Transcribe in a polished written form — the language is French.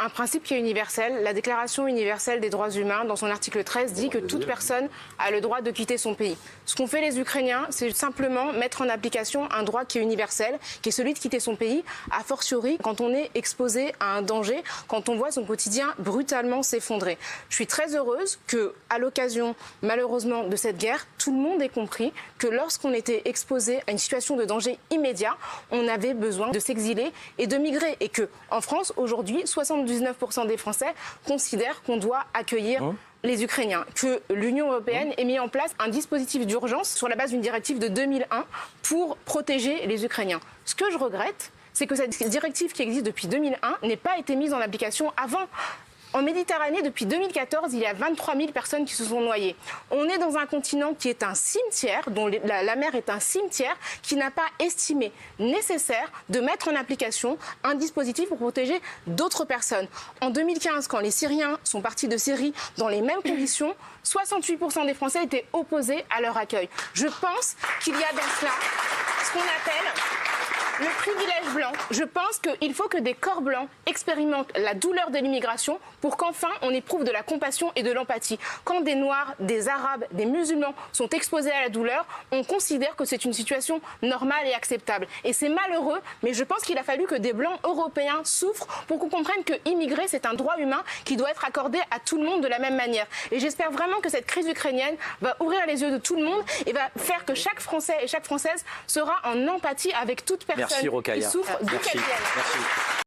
un principe qui est universel. La Déclaration universelle des droits humains, dans son article 13, dit que toute personne a le droit de quitter son pays. Ce qu'ont fait les Ukrainiens, c'est simplement mettre en application un droit qui est universel, qui est celui de quitter son pays, a fortiori quand on est exposé à un danger, quand on voit son quotidien brutalement s'effondrer. Je suis très heureuse qu'à l'occasion, malheureusement, de cette guerre, tout le monde ait compris que lorsqu'on était exposé à une situation de danger immédiat, on avait besoin de s'exiler et de migrer. Et qu'en France, aujourd'hui, 79% des Français considèrent qu'on doit accueillir les Ukrainiens, que l'Union européenne ait mis en place un dispositif d'urgence sur la base d'une directive de 2001 pour protéger les Ukrainiens. Ce que je regrette, c'est que cette directive qui existe depuis 2001 n'ait pas été mise en application avant. En Méditerranée, depuis 2014, il y a 23 000 personnes qui se sont noyées. On est dans un continent qui est un cimetière, dont la mer est un cimetière, qui n'a pas estimé nécessaire de mettre en application un dispositif pour protéger d'autres personnes. En 2015, quand les Syriens sont partis de Syrie dans les mêmes conditions, 68% des Français étaient opposés à leur accueil. Je pense qu'il y a dans cela ce qu'on appelle le privilège blanc. Je pense qu'il faut que des corps blancs expérimentent la douleur de l'immigration pour qu'enfin on éprouve de la compassion et de l'empathie. Quand des Noirs, des Arabes, des musulmans sont exposés à la douleur, on considère que c'est une situation normale et acceptable. Et c'est malheureux, mais je pense qu'il a fallu que des Blancs européens souffrent pour qu'on comprenne que immigrer, c'est un droit humain qui doit être accordé à tout le monde de la même manière. Et j'espère vraiment que cette crise ukrainienne va ouvrir les yeux de tout le monde et va faire que chaque Français et chaque Française sera en empathie avec toute personne qui souffre d'où qu'elle vienne.